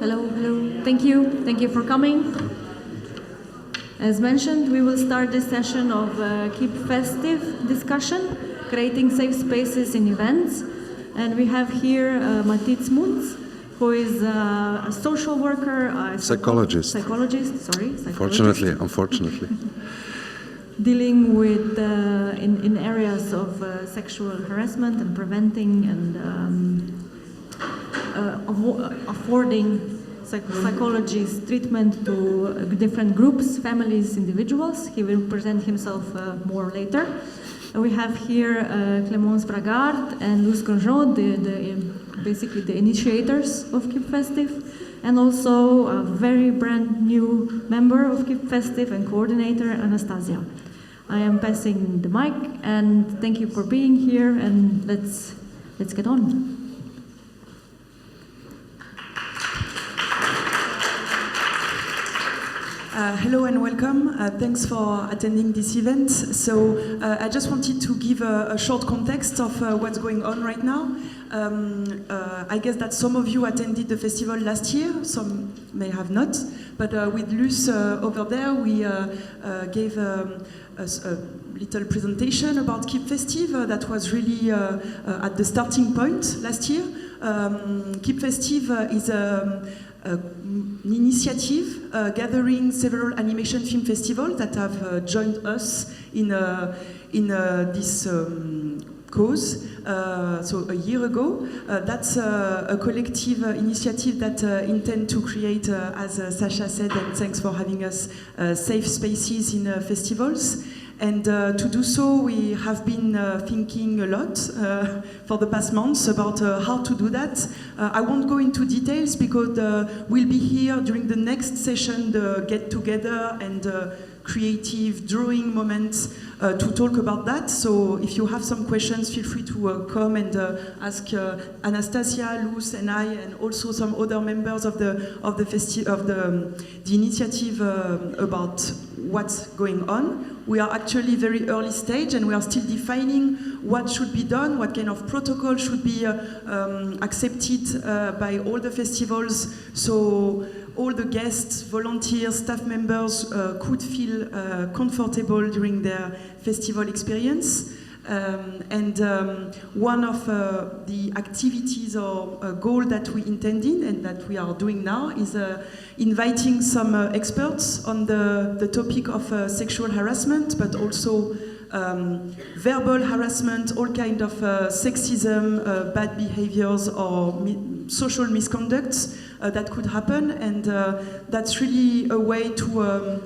hello. Thank you for coming. As mentioned, we will start this session of Keep Festive discussion, creating safe spaces in events. And we have here Matits Muntz, who is a social worker, psychologist. Unfortunately. Dealing with in areas of sexual harassment and preventing and affording psychologist treatment to different groups, families, individuals. He will present himself more later. We have here Clémence Bragard and Luz Grosjean, basically the initiators of Keep Festive, and also a very brand new member of Keep Festive and coordinator, Anastasia. I am passing the mic, and thank you for being here, and let's get on. Hello and welcome. Thanks for attending this event. So I just wanted to give a short context of what's going on right now. I guess that some of you attended the festival last year, some may have not, but with Luz over there, we gave a little presentation about Keep Festive that was really at the starting point last year. Keep Festive is an initiative gathering several animation film festivals that have joined us in this cause. So a year ago, that's a collective initiative that intend to create, as Sasha said, and thanks for having us, safe spaces in festivals. And to do so, we have been thinking a lot for the past months about how to do that. I won't go into details because we'll be here during the next session, the get-together and creative drawing moments to talk about that. So if you have some questions, feel free to come and ask Anastasia, Luz, and I, and also some other members of the initiative about what's going on. We are actually very early stage, and we are still defining what should be done, what kind of protocol should be accepted by all the festivals, so all the guests, volunteers, staff members could feel comfortable during their festival experience. One of the activities or goal that we intended and that we are doing now is inviting some experts on the topic of sexual harassment, but also verbal harassment, all kind of sexism, bad behaviors, or social misconducts that could happen, and that's really a way to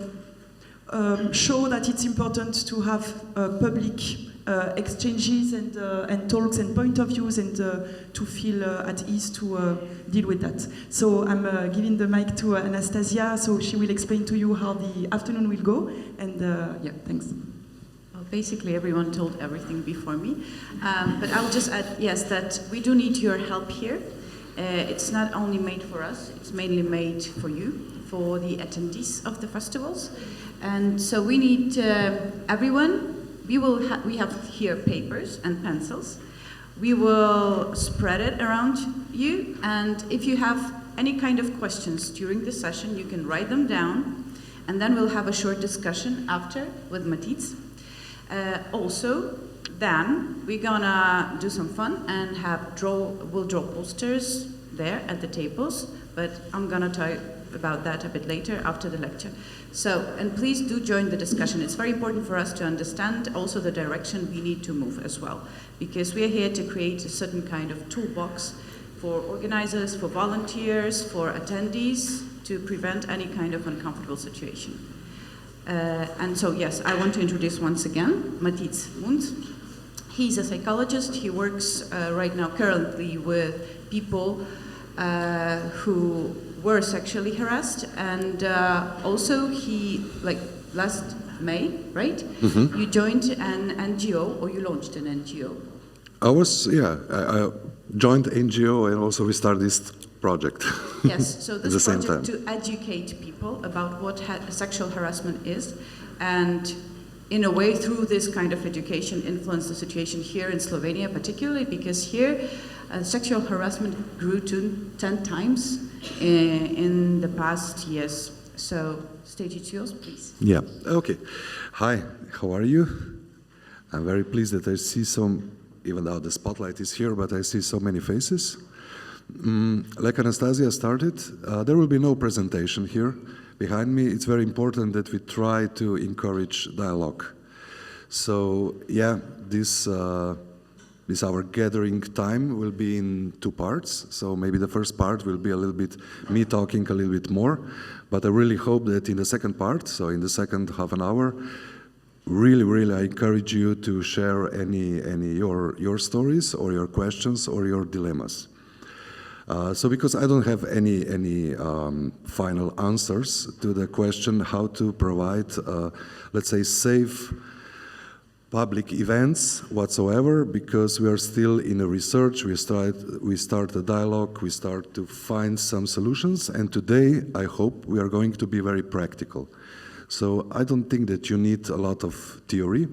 show that it's important to have public exchanges and talks and point of views, and to feel at ease to deal with that. So I'm giving the mic to Anastasia, so she will explain to you how the afternoon will go, and yeah, thanks. Well, basically everyone told everything before me, but I'll just add, yes, that we do need your help here. It's not only made for us, it's mainly made for you, for the attendees of the festivals, and so we need everyone. We have here papers and pencils. We will spread it around you, and if you have any kind of questions during the session, you can write them down, and then we'll have a short discussion after with Matits. Also, then we're gonna do some fun and we'll draw posters there at the tables, but I'm gonna talk about that a bit later after the lecture. So, and please do join the discussion. It's very important for us to understand also the direction we need to move as well, because we are here to create a certain kind of toolbox for organizers, for volunteers, for attendees, to prevent any kind of uncomfortable situation. And so, yes, I want to introduce once again Matits Muntz. He's a psychologist. He works right now currently with people who were sexually harassed, and also he, like last May, right? Mm-hmm. You joined an NGO, or you launched an NGO. I joined NGO, and also we started this project. Yes, so this project to educate people about what sexual harassment is, and in a way, through this kind of education, influence the situation here in Slovenia, particularly because here sexual harassment grew to 10 times in the past years. So, stage is yours, please. Yeah, okay. Hi, how are you? I'm very pleased that I see even though the spotlight is here, but I see so many faces. Like Anastasia started, there will be no presentation here. Behind me, it's very important that we try to encourage dialogue. So, yeah, this our gathering time will be in 2 parts. So maybe the first part will be a little bit me talking a little bit more, but I really hope that in the second part, so in the second half an hour, really I encourage you to share any your stories or your questions or your dilemmas. So because I don't have any final answers to the question how to provide, let's say, safe public events whatsoever, because we are still in a research, we start a dialogue, we start to find some solutions, and today I hope we are going to be very practical. So I don't think that you need a lot of theory,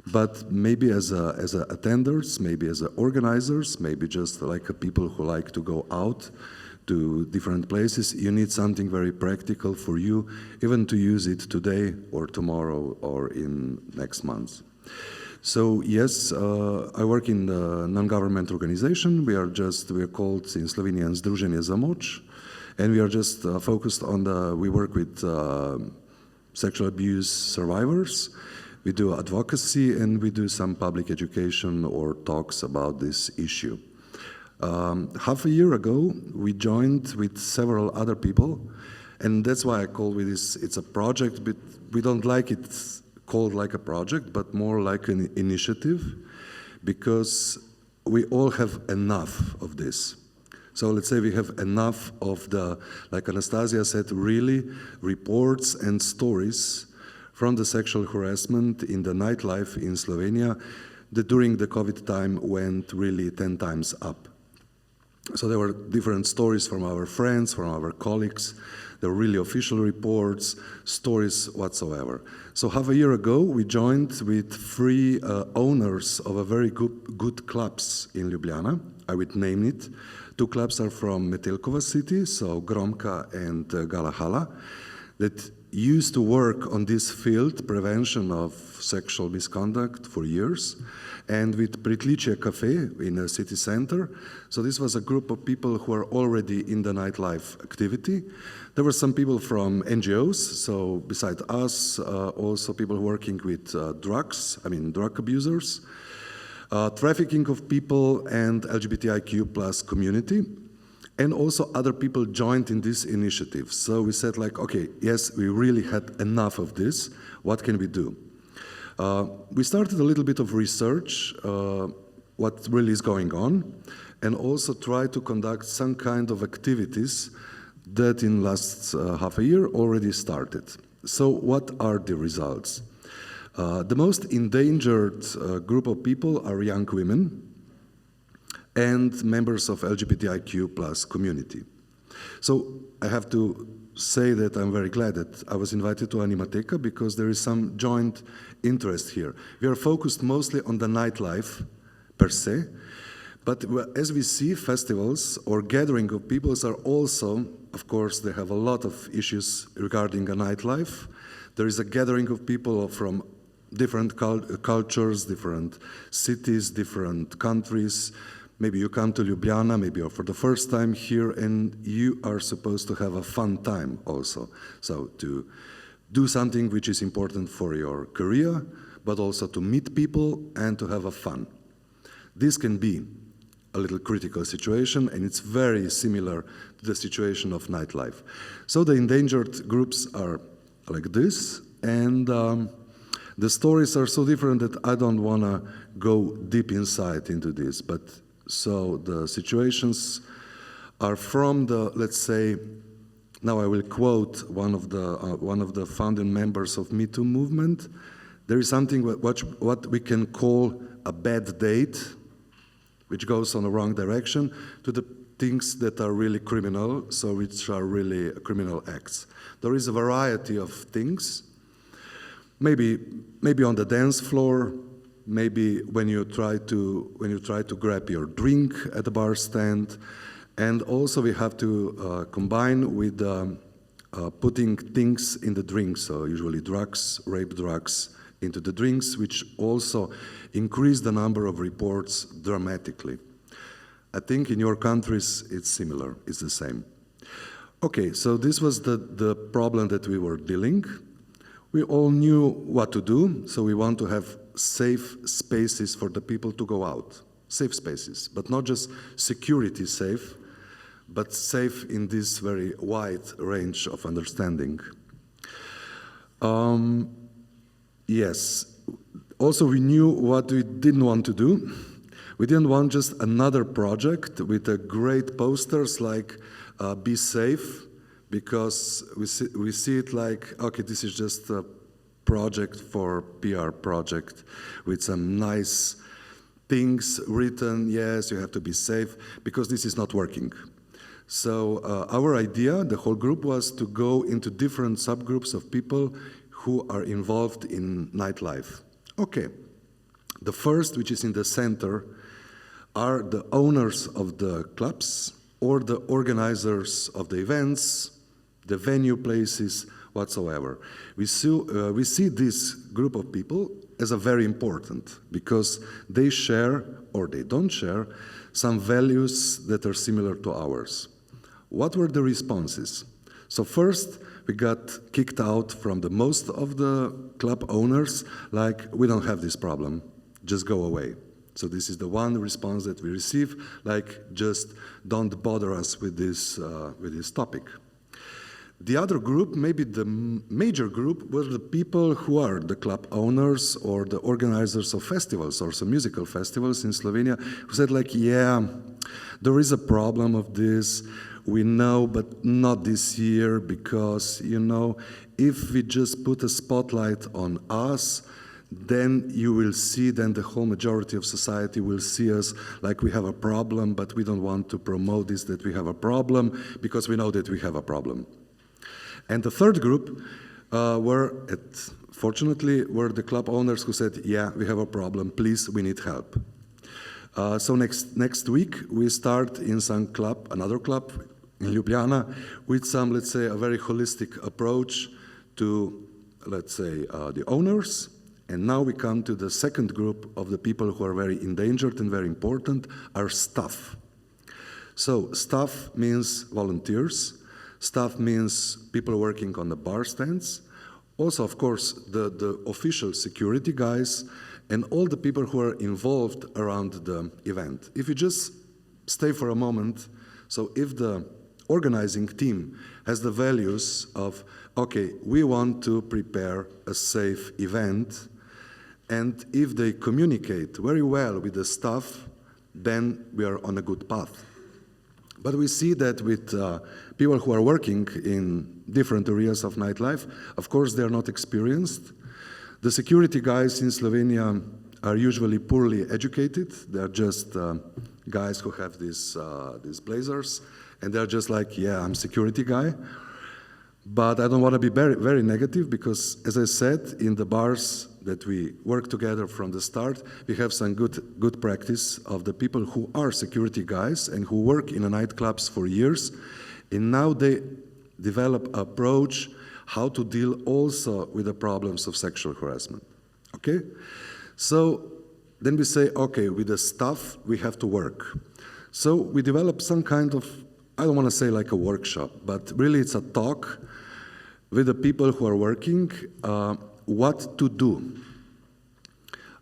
but maybe as attenders, maybe as organizers, maybe just like people who like to go out to different places, you need something very practical for you, even to use it today or tomorrow or in next month. So yes, I work in the non-government organization. We are called in Slovenian Združenje za moč, and we are just focused on we work with sexual abuse survivors. We do advocacy and we do some public education or talks about this issue. Half a year ago, we joined with several other people, and that's why I call it's a project, but we don't like it called like a project, but more like an initiative, because we all have enough of this. So let's say we have enough of like Anastasia said, really reports and stories from the sexual harassment in the nightlife in Slovenia that during the COVID time went really 10 times up. So there were different stories from our friends, from our colleagues. There were really official reports, stories whatsoever. So half a year ago, we joined with 3 owners of a very good clubs in Ljubljana. I would name it. 2 clubs are from Metelkova city, so Gromka and Galahala, that used to work on this field, prevention of sexual misconduct, for years, and with Pritličje Cafe in a city center. So this was a group of people who are already in the nightlife activity. There were some people from NGOs, so beside us, also people working with drugs, drug abusers, trafficking of people and LGBTIQ plus community. And also other people joined in this initiative. So we said like, okay, yes, we really had enough of this. What can we do? We started a little bit of research, what really is going on, and also try to conduct some kind of activities that in last half a year already started. So what are the results? The most endangered group of people are young women and members of LGBTIQ plus community. So I have to say that I'm very glad that I was invited to Animateka, because there is some joint interest here. We are focused mostly on the nightlife per se, but as we see, festivals or gathering of peoples are also, of course, they have a lot of issues regarding a nightlife. There is a gathering of people from different cultures, different cities, different countries. Maybe you come to Ljubljana, maybe you're for the first time here, and you are supposed to have a fun time also. So to do something which is important for your career, but also to meet people and to have a fun. This can be a little critical situation, and it's very similar to the situation of nightlife. So the endangered groups are like this, and the stories are so different that I don't want to go deep inside into this, but so the situations are from let's say, now I will quote one of the founding members of Me Too movement. There is something what we can call a bad date, which goes on the wrong direction, to the things that are really criminal, so which are really criminal acts. There is a variety of things, maybe on the dance floor, maybe when you try to grab your drink at the bar stand, and also we have to combine with putting things in the drinks, so usually drugs, rape drugs, into the drinks, which also increase the number of reports dramatically. I think in your countries it's similar, it's the same. Okay, so this was the problem that we were dealing. We all knew what to do, so we want to have safe spaces for the people to go out. Safe spaces, but not just security safe, but safe in this very wide range of understanding. Yes, also we knew what we didn't want to do. We didn't want just another project with great posters like be safe, because we see it like, okay, this is just a project for PR project with some nice things written, yes, you have to be safe, because this is not working. So our idea, the whole group, was to go into different subgroups of people who are involved in nightlife. Okay, the first, which is in the center, are the owners of the clubs or the organizers of the events, the venue places, whatsoever. We see this group of people as a very important, because they share, or they don't share, some values that are similar to ours. What were the responses? So first, we got kicked out from the most of the club owners, like, we don't have this problem, just go away. So this is the one response that we receive, like, just don't bother us with this topic. The other group, maybe the major group, were the people who are the club owners or the organizers of festivals, or some musical festivals in Slovenia, who said like, yeah, there is a problem of this, we know, but not this year, because, you know, if we just put a spotlight on us, then you will see, then the whole majority of society will see us like we have a problem, but we don't want to promote this, that we have a problem, because we know that we have a problem. And the third group fortunately, were the club owners who said, yeah, we have a problem, please, we need help. So next week, we start in some club, another club in Ljubljana, with some, let's say, a very holistic approach to, let's say, the owners. And now we come to the second group of the people who are very endangered and very important, our staff. So staff means volunteers. Staff means people working on the bar stands. Also, of course, the official security guys and all the people who are involved around the event. If you just stay for a moment, so if the organizing team has the values of, okay, we want to prepare a safe event, and if they communicate very well with the staff, then we are on a good path. But we see that with people who are working in different areas of nightlife, of course, they are not experienced. The security guys in Slovenia are usually poorly educated. They are just guys who have these blazers, and they're just like, yeah, I'm security guy. But I don't want to be very, very negative, because, as I said, in the bars that we work together from the start, we have some good practice of the people who are security guys and who work in the nightclubs for years, and now they develop an approach how to deal also with the problems of sexual harassment. Okay? So then we say, okay, with the staff we have to work. So we develop some kind of, I don't want to say like a workshop, but really it's a talk with the people who are working, what to do.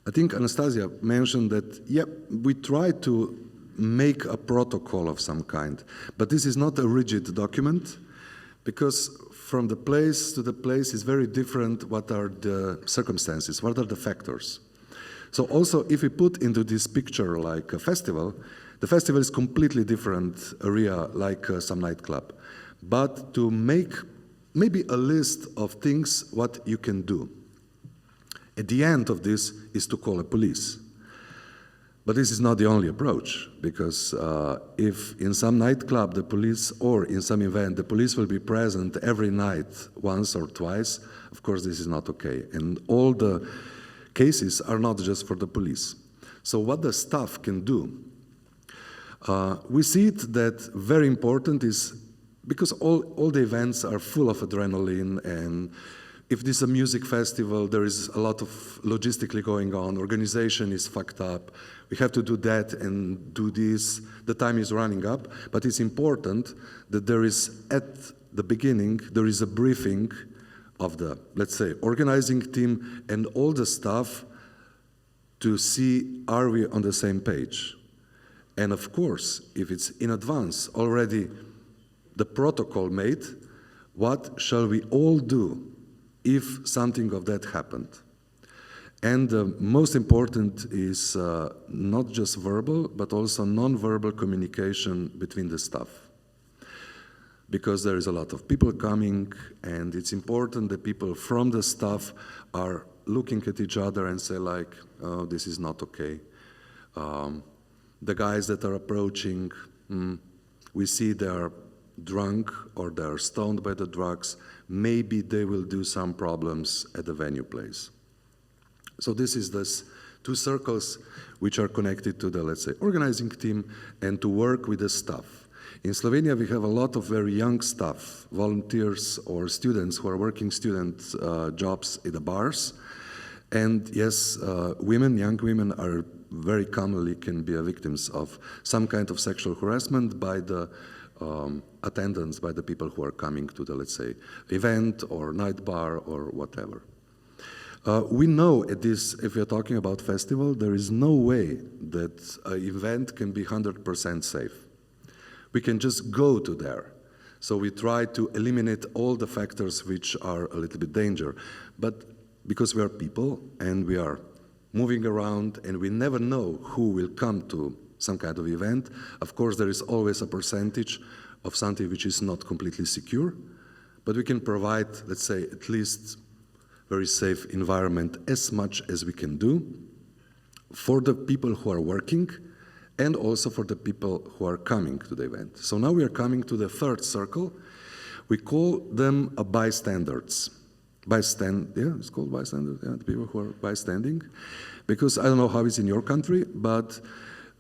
I think Anastasia mentioned that, yeah, we try to make a protocol of some kind, but this is not a rigid document, because from the place to the place is very different what are the circumstances, what are the factors. So also, if we put into this picture like a festival, the festival is completely different area like some nightclub. But to make maybe a list of things what you can do. At the end of this is to call a police. But this is not the only approach, because if in some nightclub the police, or in some event, the police will be present every night, once or twice, of course this is not okay. And all the cases are not just for the police. So what the staff can do, we see it that very important is, because all the events are full of adrenaline, and if this is a music festival, there is a lot of logistically going on, organization is fucked up, we have to do that and do this, the time is running up, but it's important that there is, at the beginning, there is a briefing of the, let's say, organizing team and all the staff to see, are we on the same page? And of course, if it's in advance already the protocol made, what shall we all do if something of that happened? And the most important is not just verbal, but also non-verbal communication between the staff. Because there is a lot of people coming, and it's important that people from the staff are looking at each other and say like, oh, this is not okay. The guys that are approaching, we see they are drunk or they are stoned by the drugs. Maybe they will do some problems at the venue place. So this is this two circles which are connected to the, let's say, organizing team and to work with the staff. In Slovenia, we have a lot of very young staff, volunteers or students who are working student jobs in the bars. And yes, women, young women are very commonly can be victims of some kind of sexual harassment by the attendants, by the people who are coming to the, let's say, event or night bar or whatever. We know at this, if we're talking about festival, there is no way that an event can be 100% safe. We can just go to there. So we try to eliminate all the factors which are a little bit danger. But because we are people and we are moving around and we never know who will come to some kind of event, of course there is always a percentage of something which is not completely secure, but we can provide, let's say, at least very safe environment as much as we can do for the people who are working and also for the people who are coming to the event. So now we are coming to the third circle. We call them bystanders. Yeah, it's called bystanders, yeah, the people who are bystanding. Because I don't know how it's in your country, but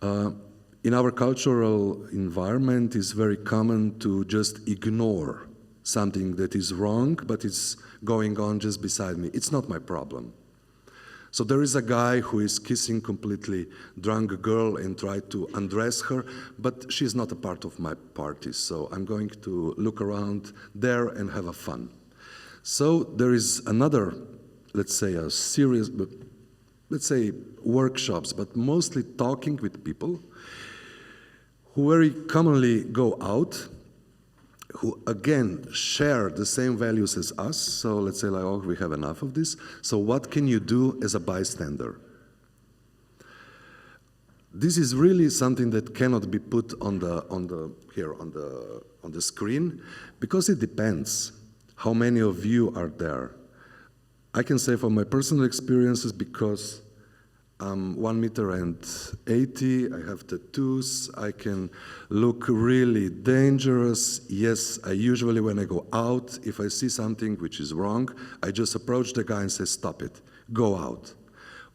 in our cultural environment, it's very common to just ignore something that is wrong, but it's going on just beside me. It's not my problem. So there is a guy who is kissing completely drunk girl and try to undress her, but she's not a part of my party, so I'm going to look around there and have a fun. So there is another, let's say, a series, let's say workshops, but mostly talking with people who very commonly go out, who again share the same values as us. So let's say like, oh, we have enough of this. So what can you do as a bystander? This is really something that cannot be put on the screen, because it depends how many of you are there. I can say from my personal experiences, because I'm 1.80 meters, I have tattoos, I can look really dangerous. Yes, I usually, when I go out, if I see something which is wrong, I just approach the guy and say, stop it, go out.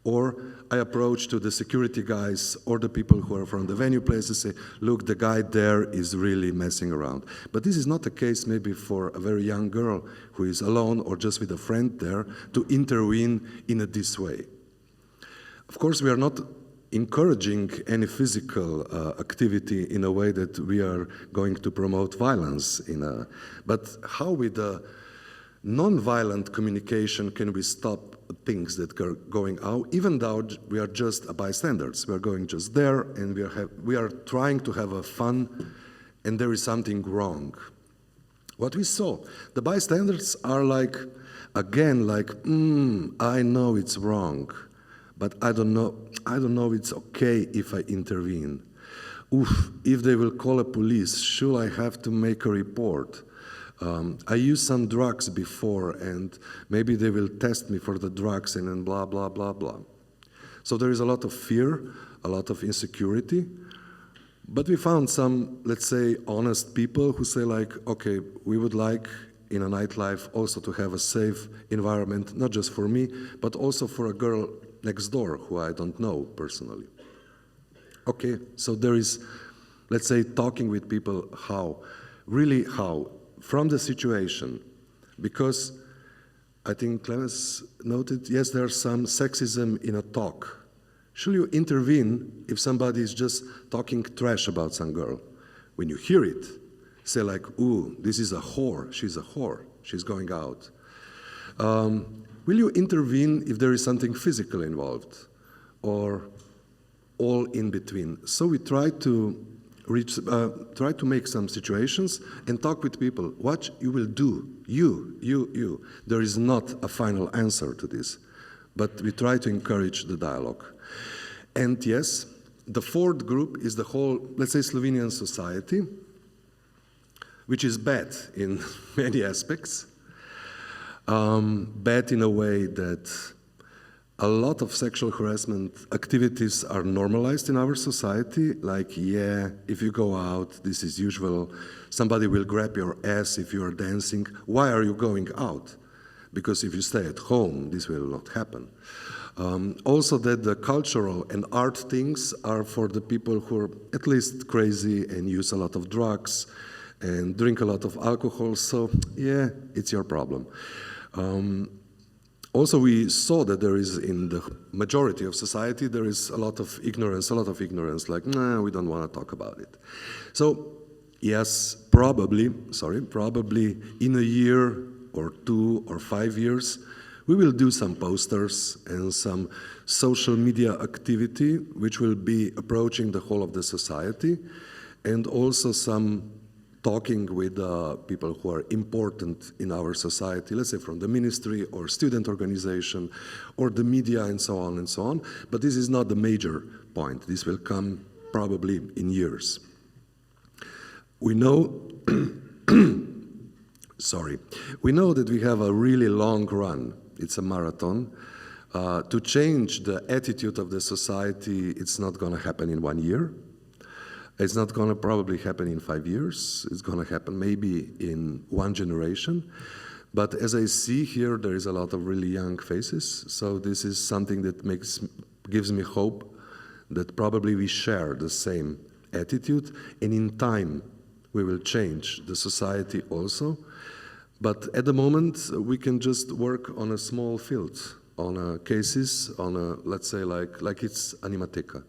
Or I approach to the security guys or the people who are from the venue place and say, look, the guy there is really messing around. But this is not the case maybe for a very young girl who is alone or just with a friend there to intervene in this way. Of course, we are not encouraging any physical activity in a way that we are going to promote violence. But how with the non-violent communication can we stop things that are going out, even though we are just bystanders? We are going just there and we are trying to have a fun, and there is something wrong. What we saw, the bystanders are like, again, like, I know it's wrong, but I don't know it's okay if I intervene. Oof, if they will call a police, should I have to make a report? I used some drugs before and maybe they will test me for the drugs and then blah, blah, blah, blah. So there is a lot of fear, a lot of insecurity, but we found some, let's say, honest people who say like, okay, we would like in a nightlife also to have a safe environment, not just for me, but also for a girl next door who I don't know personally. Okay, so there is, let's say, talking with people how, from the situation, because I think Clemens noted, yes, there's some sexism in a talk. Should you intervene if somebody is just talking trash about some girl? When you hear it, say like, ooh, this is a whore, she's going out. Will you intervene if there is something physical involved, or all in between? So we try to make some situations and talk with people. What you will do, you. There is not a final answer to this, but we try to encourage the dialogue. And yes, the fourth group is the whole, let's say, Slovenian society, which is bad in many aspects. Bad in a way that a lot of sexual harassment activities are normalized in our society, like, yeah, if you go out, this is usual. Somebody will grab your ass if you are dancing. Why are you going out? Because if you stay at home, this will not happen. Also that the cultural and art things are for the people who are at least crazy and use a lot of drugs and drink a lot of alcohol, so yeah, it's your problem. Also, we saw that there is, in the majority of society, there is a lot of ignorance, like, nah, we don't want to talk about it. So, yes, probably in a year or 2 or 5 years, we will do some posters and some social media activity, which will be approaching the whole of the society, and also some talking with people who are important in our society, let's say from the ministry or student organization or the media and so on and so on. But this is not the major point. This will come probably in years. We know, we know that we have a really long run. It's a marathon. To change the attitude of the society, it's not going to happen in 1 year. It's not going to probably happen in 5 years. It's going to happen maybe in 1 generation. But as I see here, there is a lot of really young faces. So this is something that gives me hope that probably we share the same attitude. And in time, we will change the society also. But at the moment, we can just work on a small field, on cases, on a, let's say, like it's Animateka,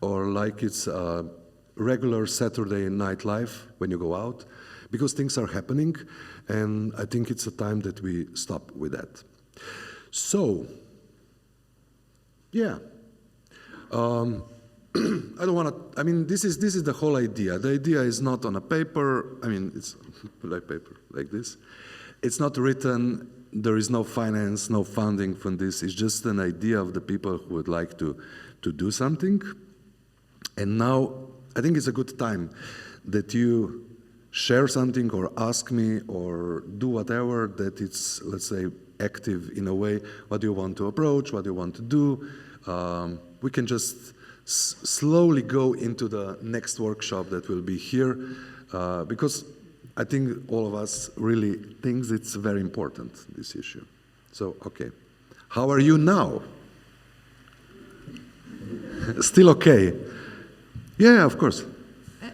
or like it's regular Saturday night life when you go out, because things are happening, and I think it's a time that we stop with that. So, yeah, I don't want to, I mean, this is the whole idea. The idea is not on a paper, I mean, it's like paper, like this. It's not written, there is no finance, no funding from this. It's just an idea of the people who would like to do something. And now, I think it's a good time that you share something or ask me or do whatever that it's, let's say, active in a way. What do you want to approach? What do you want to do? We can just slowly go into the next workshop that will be here, because I think all of us really thinks it's very important, this issue. So, okay. How are you now? Still okay? Yeah, of course.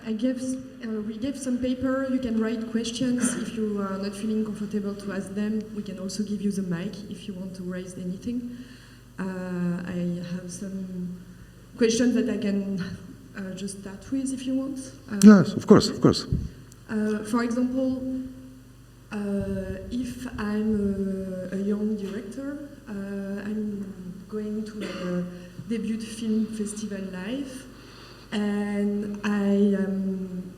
We gave some paper. You can write questions. If you are not feeling comfortable to ask them, we can also give you the mic if you want to raise anything. I have some questions that I can just start with if you want. Yes, of course, of course. For example, if I'm a young director, I'm going to a debut film festival live, and I am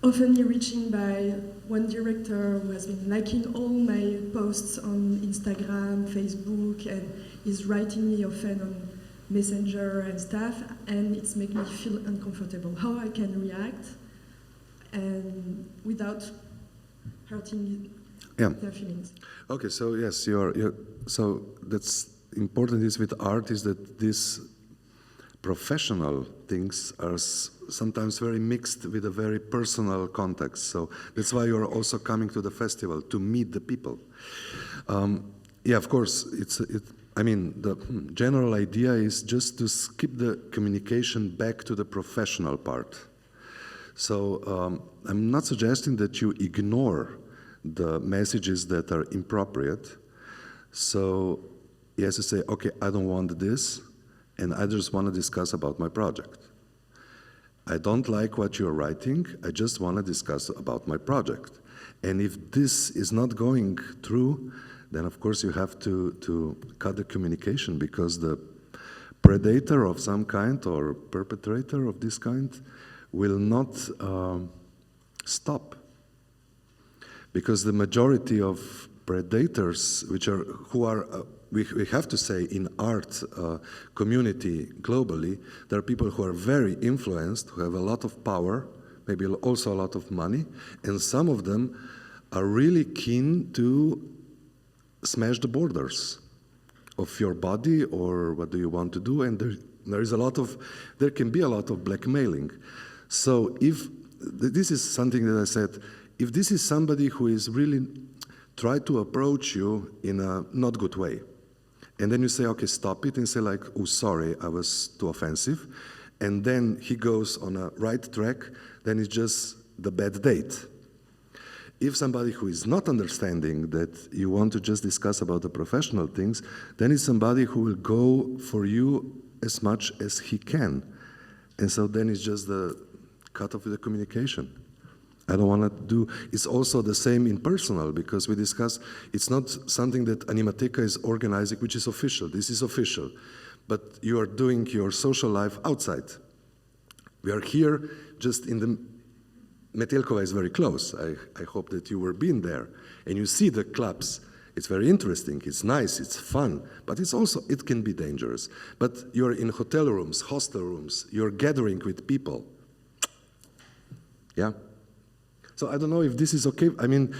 often reaching by one director who has been liking all my posts on Instagram, Facebook, and is writing me often on Messenger and stuff, and it's making me feel uncomfortable. How I can react and without hurting their feelings. Okay, so yes, so that's important is with art is that these professional things are sometimes very mixed with a very personal context. So that's why you're also coming to the festival, to meet the people. Yeah, of course, I mean, the general idea is just to skip the communication back to the professional part. So I'm not suggesting that you ignore the messages that are inappropriate. So he has to say, okay, I don't want this, and I just want to discuss about my project. I don't like what you're writing, I just want to discuss about my project. And if this is not going through, then of course you have to cut the communication, because the predator of some kind or perpetrator of this kind will not stop. Because the majority of predators, we have to say, in art community globally, there are people who are very influenced, who have a lot of power, maybe also a lot of money, and some of them are really keen to smash the borders of your body or what do you want to do, and there can be a lot of blackmailing. So if this is something that I said, if this is somebody who is really try to approach you in a not good way, and then you say, okay, stop it, and say like, oh, sorry, I was too offensive, and then he goes on a right track, then it's just the bad date. If somebody who is not understanding that you want to just discuss about the professional things, then it's somebody who will go for you as much as he can. And so then it's just the cut off the communication. I don't want to do, it's also the same in personal, because we discuss, it's not something that Animateka is organizing, which is official. This is official. But you are doing your social life outside. We are here just in the, Metelkova is very close. I hope that you were been there. And you see the clubs. It's very interesting, it's nice, it's fun, but it's also, it can be dangerous. But you're in hotel rooms, hostel rooms, you're gathering with people. Yeah? So I don't know if this is okay. I mean,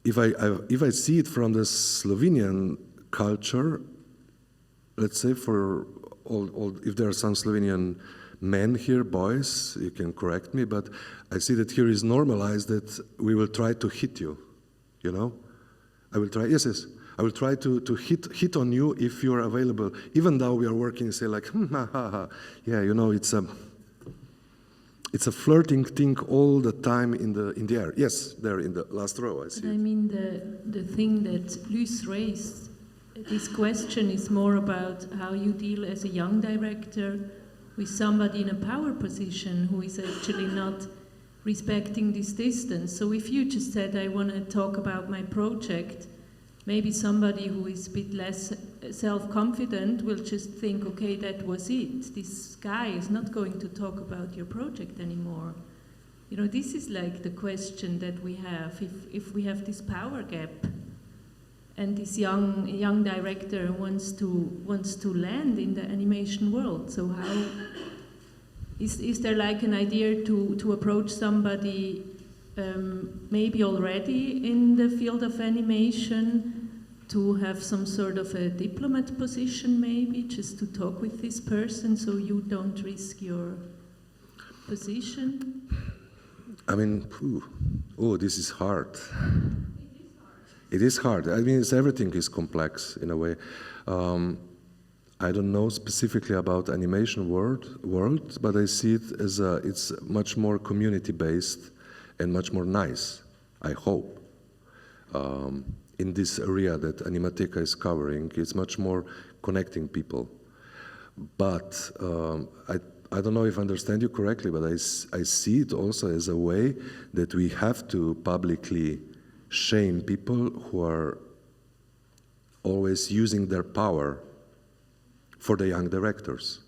if I see it from the Slovenian culture, let's say for all, if there are some Slovenian men here, boys, you can correct me, but I see that here is normalized that we will try to hit you, you know? I will try, yes, I will try to hit on you if you are available, even though we are working, say like, ha, ha, ha. Yeah, you know, it's a flirting thing all the time in the air. Yes, there in the last row, I see. But I mean, the thing that Luce raised, this question is more about how you deal as a young director with somebody in a power position who is actually not respecting this distance. So if you just said, I want to talk about my project, maybe somebody who is a bit less self-confident will just think, okay, that was it. This guy is not going to talk about your project anymore. You know, this is like the question that we have. If we have this power gap and this young director wants to land in the animation world, so how is there like an idea to approach somebody maybe already in the field of animation, to have some sort of a diplomat position maybe, just to talk with this person so you don't risk your position? I mean, oh, this is hard. It is hard. I mean, everything is complex in a way. I don't know specifically about animation world, but I see it as it's much more community-based and much more nice, I hope. In this area that Animateka is covering, it's much more connecting people. But I don't know if I understand you correctly, but I see it also as a way that we have to publicly shame people who are always using their power for the young directors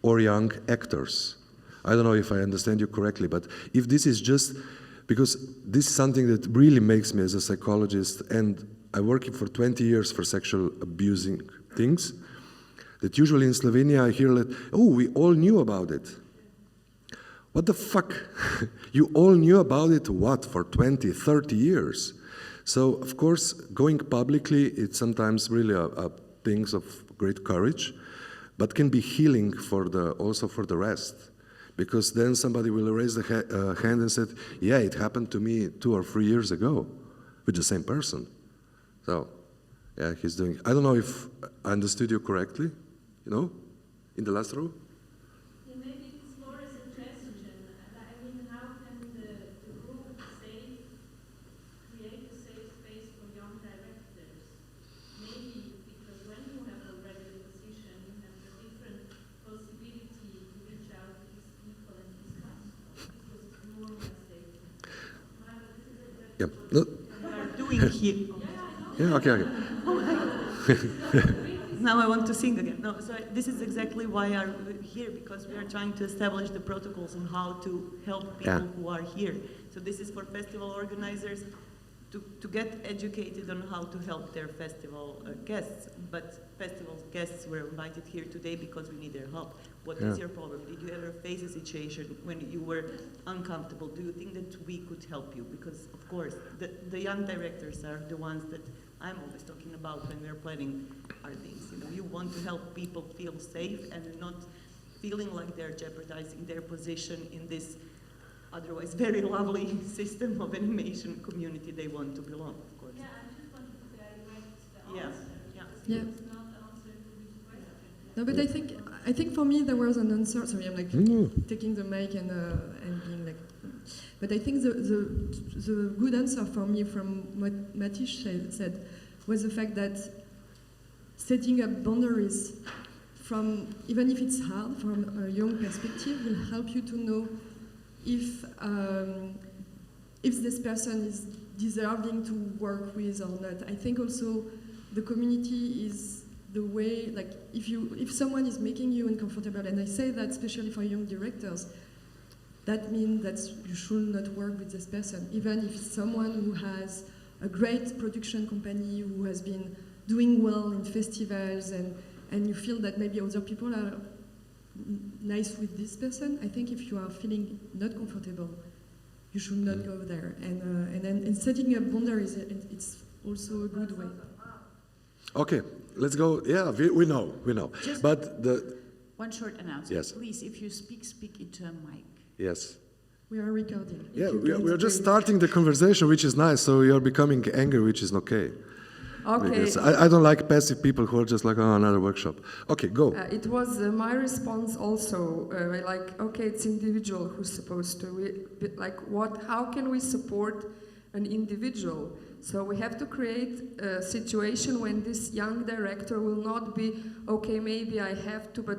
or young actors. I don't know if I understand you correctly, but if this is just, because this is something that really makes me as a psychologist, and I'm working for 20 years for sexual abusing things, that usually in Slovenia I hear that, oh, we all knew about it. What the fuck? You all knew about it, what, for 20, 30 years? So, of course, going publicly, it's sometimes really a thing of great courage, but can be healing also for the rest. Because then somebody will raise the hand and say, yeah, it happened to me 2 or 3 years ago. with the same person. So, yeah, he's doing, I don't know if I understood you correctly, you know, in the last row. Yeah, maybe it's more a suggestion. I mean, how can the group create a safe space for young directors? Maybe because when you have already a position, you have a different possibility to reach out to these people and discuss. This was more my statement. Yeah. No. We are doing here. Yeah, okay. Now I want to sing again. No, so this is exactly why I'm here, because we are trying to establish the protocols on how to help people who are here. So this is for festival organizers to get educated on how to help their festival guests. But festival guests were invited here today because we need their help. What is your problem? Did you ever face a situation when you were uncomfortable? Do you think that we could help you? Because, of course, the young directors are the ones that I'm always talking about when we're planning our things. You know, you want to help people feel safe and not feeling like they're jeopardizing their position in this otherwise very lovely system of animation community they want to belong, of course. Yeah, I just wanted to direct the Yeah. answer. Yeah. It's not the answer to this question. No, but I think for me there was an answer. Sorry, I'm like taking the mic and being like. But I think the good answer for me from what Matish said was the fact that setting up boundaries from, even if it's hard, from a young perspective, will help you to know if this person is deserving to work with or not. I think also the community is the way, like if someone is making you uncomfortable, and I say that especially for young directors, that means that you should not work with this person, even if it's someone who has a great production company, who has been doing well in festivals, and you feel that maybe other people are nice with this person. I think if you are feeling not comfortable, you should not go there. And setting up boundaries, it's also a good way. Okay, let's go. Yeah, we know. Just But one short announcement. Yes. Please, if you speak into a mic. yes. We are recording. Yeah, we are just starting the conversation, which is nice. So you're becoming angry, which is okay. Okay. Because I don't like passive people who are just like, oh, another workshop. Okay, go. It was my response also. Like, okay, it's individual who's supposed to. How can we support an individual? So we have to create a situation when this young director will not be, okay, maybe I have to, but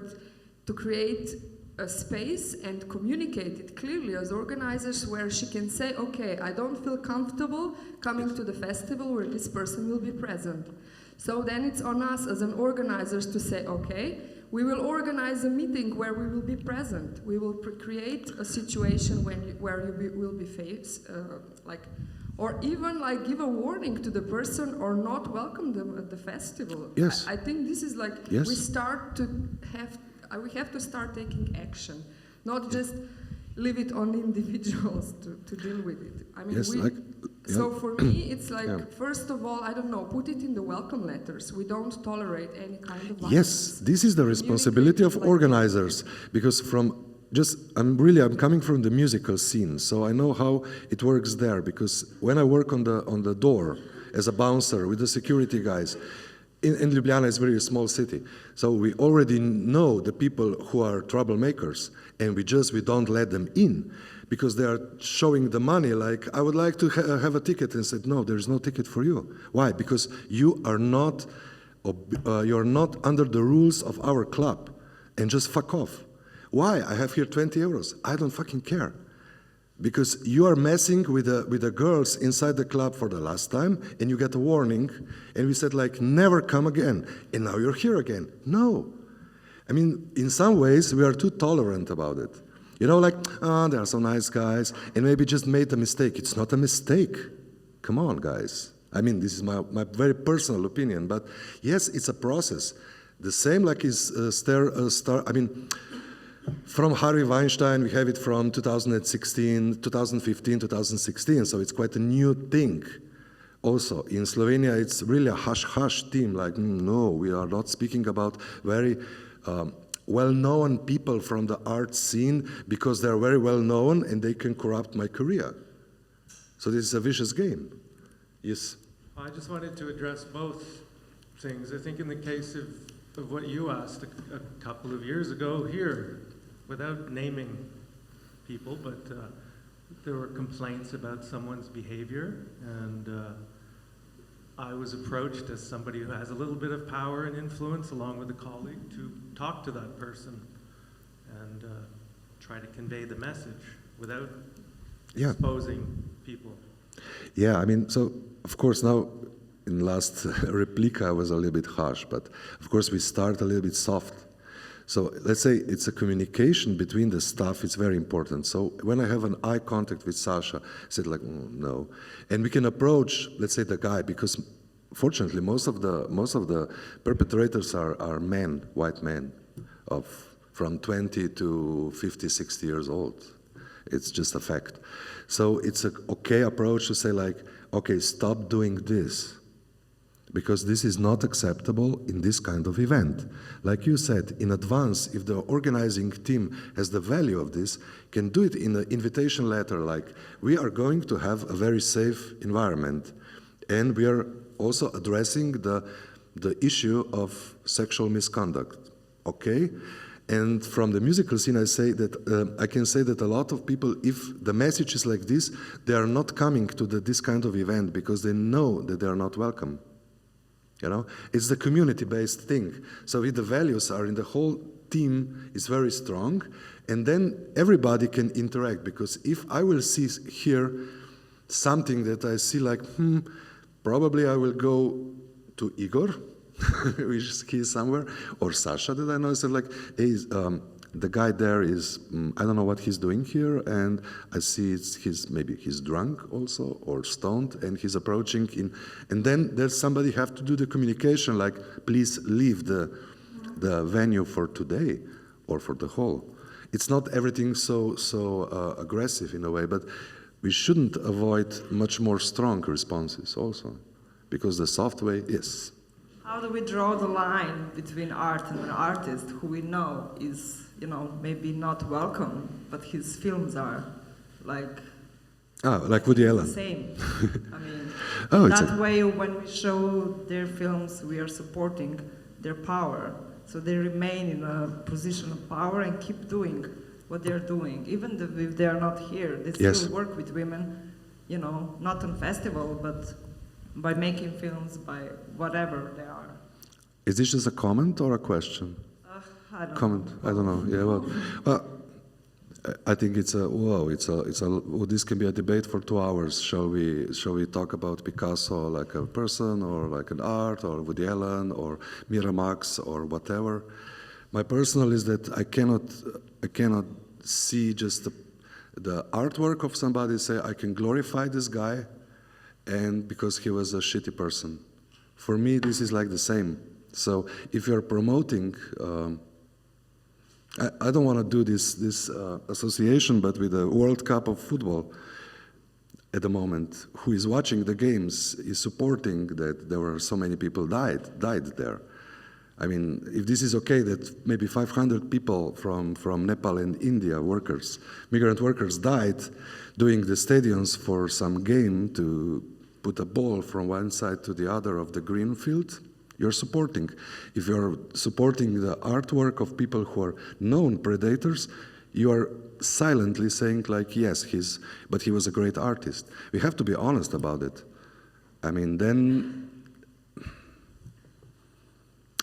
to create a space and communicate it clearly as organizers, where she can say, okay, I don't feel comfortable coming to the festival where this person will be present. So then it's on us as an organizers to say, okay, we will organize a meeting where we will be present. We will create a situation where you will be faced, or even like give a warning to the person or not welcome them at the festival. Yes. I think this is like, yes. We have to start taking action, not just leave it on individuals to deal with it. I mean, yes, so for me, it's like, first of all, I don't know, put it in the welcome letters. We don't tolerate any kind of violence. Yes, this is the responsibility of organizers, because I'm coming from the musical scene, so I know how it works there, because when I work on the door as a bouncer with the security guys, in Ljubljana, it's a very small city, so we already know the people who are troublemakers, and we don't let them in, because they are showing the money, like, I would like to have a ticket, and said, no, there's no ticket for you. Why? Because you're not under the rules of our club, and just fuck off. Why? I have here 20 euros. I don't fucking care. Because you are messing with the girls inside the club for the last time, and you get a warning, and we said, like, never come again, and now you're here again. No. I mean, in some ways, we are too tolerant about it. You know, like, there are some nice guys, and maybe just made a mistake. It's not a mistake. Come on, guys. I mean, this is my very personal opinion, but yes, it's a process. The same like from Harvey Weinstein, we have it from 2016, 2015, 2016, so it's quite a new thing. Also, in Slovenia, it's really a hush-hush team, like, no, we are not speaking about very well-known people from the art scene, because they're very well-known and they can corrupt my career. So this is a vicious game. Yes. I just wanted to address both things. I think in the case of what you asked a couple of years ago here, without naming people, but there were complaints about someone's behavior, and I was approached as somebody who has a little bit of power and influence, along with a colleague, to talk to that person and try to convey the message without exposing people. Yeah, I mean, so of course now in last replica I was a little bit harsh, but of course we start a little bit soft. So let's say it's a communication between the staff, it's very important. So when I have an eye contact with Sasha, I said like, no. And we can approach, let's say, the guy, because fortunately most of the perpetrators are men, white men, from 20 to 50, 60 years old. It's just a fact. So it's an okay approach to say like, okay, stop doing this, because this is not acceptable in this kind of event. Like you said, in advance, if the organizing team has the value of this, can do it in an invitation letter, like, we are going to have a very safe environment, and we are also addressing the issue of sexual misconduct, okay? And from the musical scene, I can say that a lot of people, if the message is like this, they are not coming to this kind of event because they know that they are not welcome. You know, it's the community-based thing. So if the values are in the whole team, is very strong, and then everybody can interact. Because if I will see here something that I see like, probably I will go to Igor, which is somewhere, or Sasha that I know. So like, hey, the guy there is, I don't know what he's doing here, and I see maybe he's drunk also, or stoned, and he's approaching and then there's somebody have to do the communication, like, please leave the venue for today, or for the whole. It's not everything so aggressive in a way, but we shouldn't avoid much more strong responses also, because the soft way, yes. How do we draw the line between art and an artist who we know is, maybe not welcome, but his films are like Woody Allen. the same? I mean, that way when we show their films, we are supporting their power. So they remain in a position of power and keep doing what they're doing. Even if they are not here, they still work with women, not on festival, but by making films, by whatever they are. Is this just a comment or a question? I don't comment. know. I don't know. Yeah, well, I think this can be a debate for 2 hours. Shall we talk about Picasso like a person, or like an art, or Woody Allen, or Miramax, or whatever? My personal is that I cannot see just the artwork of somebody, say I can glorify this guy, and because he was a shitty person. For me, this is like the same. So if you're promoting, I don't want to do this association, but with the World Cup of football at the moment, who is watching the games is supporting that there were so many people died there. I mean, if this is okay, that maybe 500 people from Nepal and India, migrant workers died doing the stadiums for some game to put a ball from one side to the other of the green field, you're supporting. If you're supporting the artwork of people who are known predators, you are silently saying like, yes, but he was a great artist. We have to be honest about it. I mean,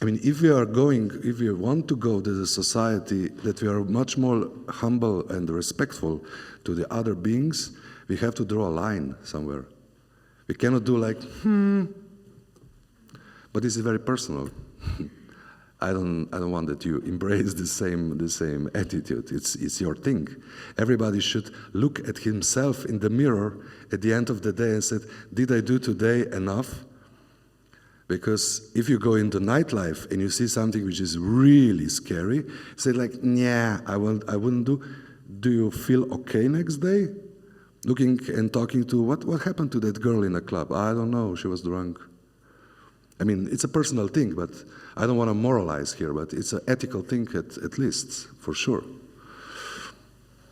if we want to go to the society that we are much more humble and respectful to the other beings, we have to draw a line somewhere. We cannot do like, but this is very personal. I don't want that you embrace the same attitude. It's your thing. Everybody should look at himself in the mirror at the end of the day and say, did I do today enough? Because if you go into nightlife and you see something which is really scary, say like, yeah, I wouldn't do. Do you feel okay next day? Looking and talking to, what happened to that girl in a club? I don't know, she was drunk. I mean, it's a personal thing, but I don't want to moralize here, but it's an ethical thing at least, for sure.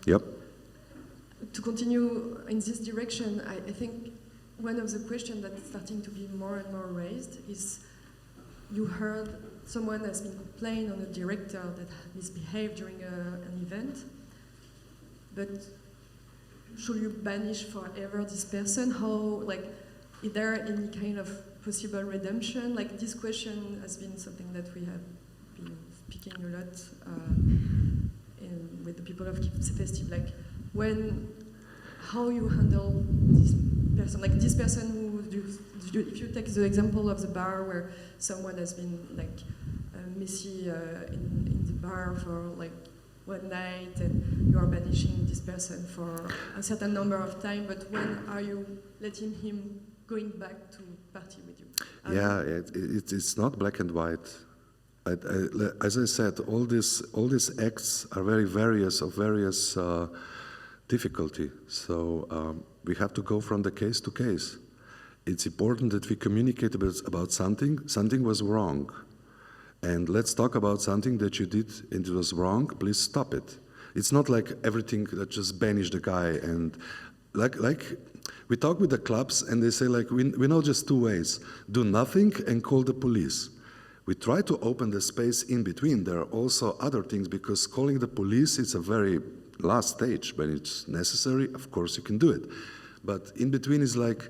Yep. To continue in this direction, I think one of the questions that's starting to be more and more raised is, you heard someone has been complaining on a director that misbehaved during an event, but should you banish forever this person? How, like, is there any kind of possible redemption? Like, this question has been something that we have been speaking a lot with the people of Festive. Like, how you handle this person? Like, this person who, if you take the example of the bar where someone has been like messy in the bar for like one night, and you are banishing this person for a certain number of time, but when are you letting him going back to party with you? Yeah, it's not black and white. As I said, all these acts are very various, of various difficulty. So we have to go from the case to case. It's important that we communicate about something. Something was wrong. And let's talk about something that you did and it was wrong. Please stop it. It's not like everything that just banish the guy. And like we talk with the clubs and they say, like, we know just two ways. Do nothing and call the police. We try to open the space in between. There are also other things, because calling the police is a very last stage. When it's necessary, of course you can do it. But in between is like,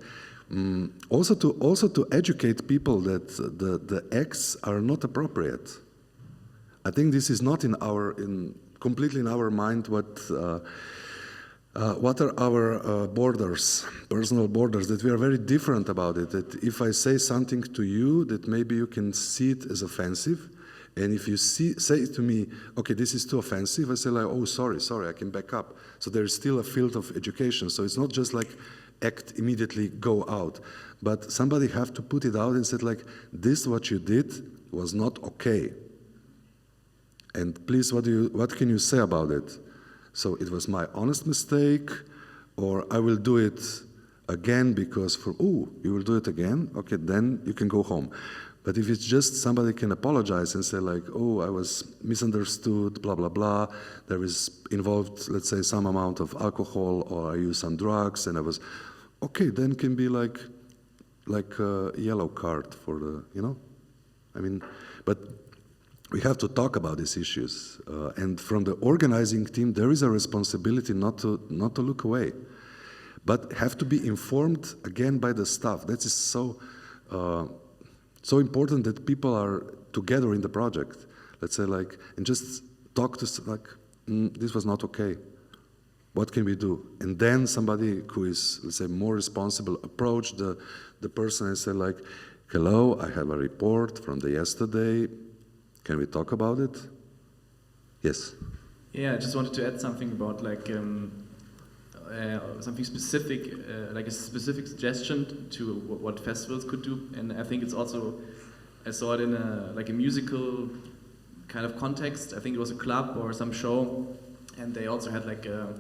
also to educate people that the acts are not appropriate. I think this is not completely in our mind what are our borders, personal borders, that we are very different about it. That if I say something to you, that maybe you can see it as offensive, and if you say to me, okay, this is too offensive, I say like, oh, sorry, I can back up. So there's still a field of education. So it's not just like act immediately, go out. But somebody have to put it out and said like, this what you did was not okay. And please, what can you say about it? So it was my honest mistake, or I will do it again because you will do it again? Okay, then you can go home. But if it's just somebody can apologize and say like, oh, I was misunderstood, blah, blah, blah, there is involved, let's say, some amount of alcohol, or I used some drugs, and I was, okay, then can be like a yellow card for the, I mean, but we have to talk about these issues. And from the organizing team, there is a responsibility not to look away, but have to be informed again by the staff. That is so important that people are together in the project. Let's say like, and just talk to like, this was not okay. What can we do? And then somebody who is, let's say, more responsible approach the person and say like, hello, I have a report from the yesterday. Can we talk about it? Yes. Yeah, I just wanted to add something about like something specific, like a specific suggestion to what festivals could do. And I think it's also, I saw it in a musical kind of context. I think it was a club or some show, and they also had like a,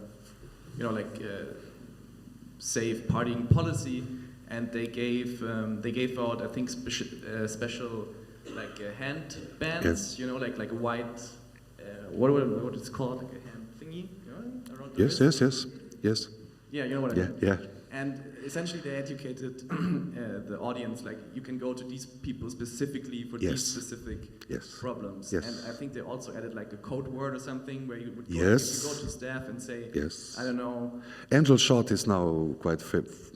safe partying policy, and they gave out, I think, special like hand bands, yes. like a white, what it's called, like a hand thingy, around the yes, wrist. Yes. Yeah, you know what I mean. Yeah. And essentially, they educated the audience, like you can go to these people specifically for these specific problems. Yes. And I think they also added like a code word or something where you would go, go to staff and say, I don't know. Angel shot is now quite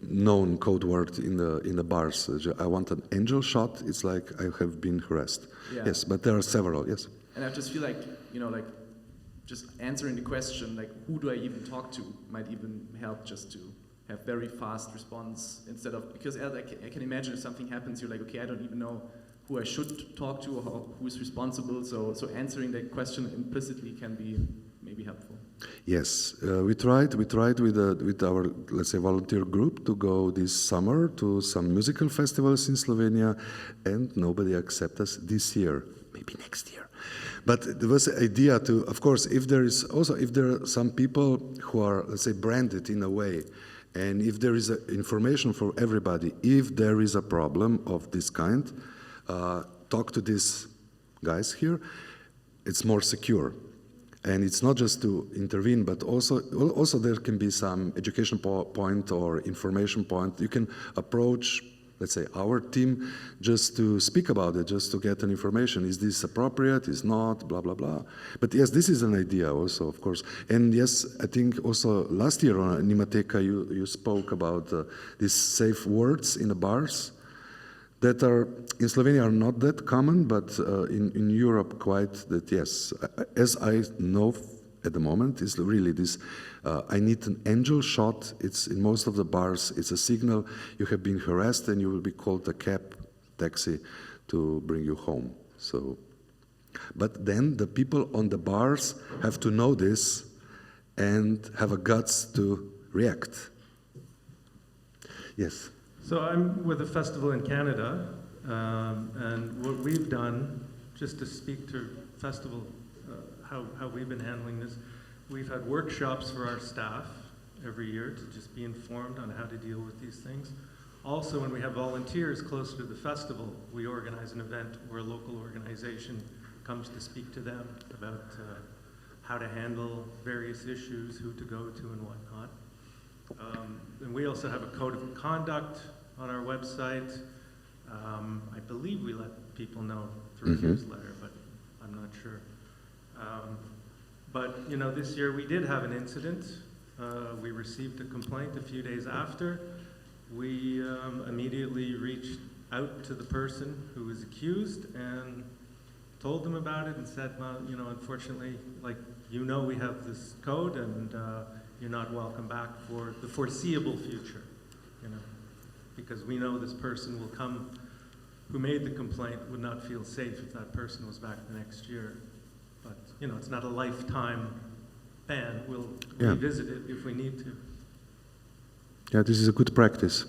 known code word in the bars. I want an angel shot. It's like I have been harassed. Yeah. Yes, but there are several. Yes. And I just feel like just answering the question, like who do I even talk to, might even help just to have very fast response instead of, because I can imagine if something happens, you're like, okay, I don't even know who I should talk to or who is responsible. So answering that question implicitly can be maybe helpful. Yes, we tried with our, let's say, volunteer group to go this summer to some musical festivals in Slovenia, and nobody accepted us this year. Maybe next year. But there was an idea to, of course, if there are some people who are, let's say, branded in a way, and if there is information for everybody, if there is a problem of this kind, talk to these guys here, it's more secure. And it's not just to intervene, but also there can be some education point or information point. You can approach, let's say, our team just to speak about it, just to get an information. Is this appropriate? Is not? Blah, blah, blah. But yes, this is an idea also, of course. And yes, I think also last year on Animateka, you spoke about these safe words in the bars that are, in Slovenia, are not that common, but in Europe quite that, yes. As I know at the moment, is really this, I need an angel shot. It's in most of the bars, it's a signal you have been harassed and you will be called a cab, taxi to bring you home. So, but then the people on the bars have to know this and have a guts to react. Yes? So I'm with a festival in Canada, and what we've done, just to speak to festival, how we've been handling this, we've had workshops for our staff every year to just be informed on how to deal with these things. Also, when we have volunteers closer to the festival, we organize an event where a local organization comes to speak to them about how to handle various issues, who to go to and whatnot. And we also have a code of conduct on our website. I believe we let people know through a newsletter, but I'm not sure. But you know, this year we did have an incident. We received a complaint a few days after. We immediately reached out to the person who was accused and told them about it and said, well, you know, unfortunately, like, you know, we have this code and you're not welcome back for the foreseeable future, you know, because we know this person will come, who made the complaint would not feel safe if that person was back the next year. But, you know, it's not a lifetime ban. We'll revisit it if we need to. Yeah, this is a good practice.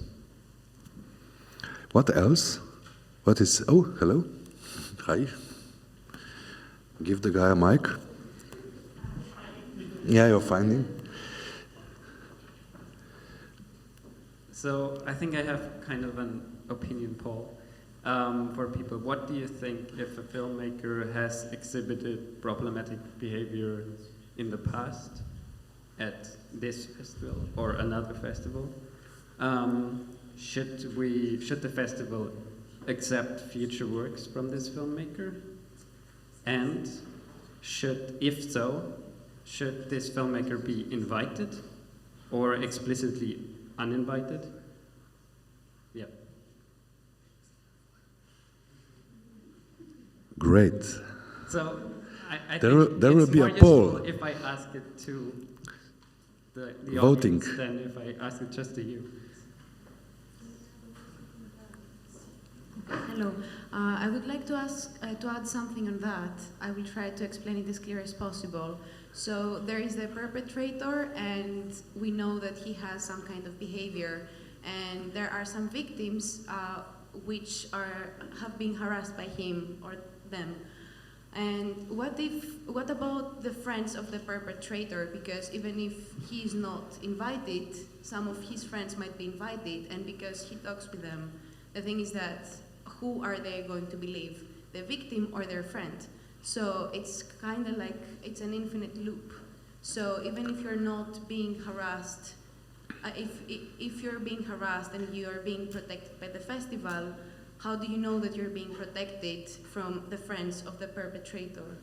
What else? What is, oh, hello. Hi. Give the guy a mic. Yeah, you're finding. So I think I have kind of an opinion poll for people. What do you think if a filmmaker has exhibited problematic behavior in the past at this festival or another festival? Should the festival accept future works from this filmmaker? And if so, should this filmmaker be invited or explicitly uninvited? Yeah. Great. So I there think will it's be more a poll. useful if I ask it to the Voting. audience than if I ask it just to you. Hello. I would like to ask to add something on that. I will try to explain it as clear as possible. So there is the perpetrator, and we know that he has some kind of behavior, and there are some victims which have been harassed by him or them. And what about the friends of the perpetrator? Because even if he is not invited, some of his friends might be invited, and because he talks with them, the thing is that who are they going to believe, the victim or their friend? So it's kind of like, it's an infinite loop. So even if you're not being harassed, if you're being harassed and you are being protected by the festival, how do you know that you're being protected from the friends of the perpetrator?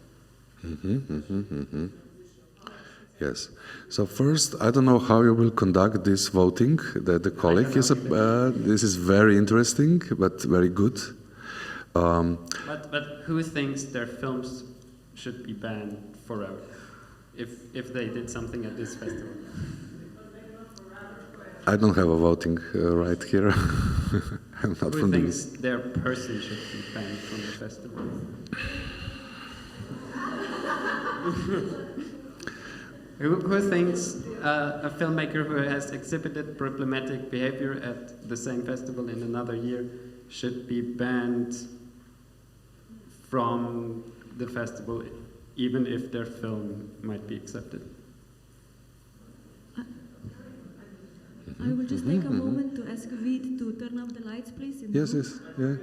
Yes. So first, I don't know how you will conduct this voting. The colleague is this is very interesting, but very good. But who thinks their films should be banned forever if they did something at this festival? I don't have a voting right here. I'm not Who thinks their person should be banned from the festival? Who thinks a filmmaker who has exhibited problematic behavior at the same festival in another year should be banned from the festival, even if their film might be accepted? I will just take a moment to ask Vid to turn off the lights, please. Yes, yes, yeah.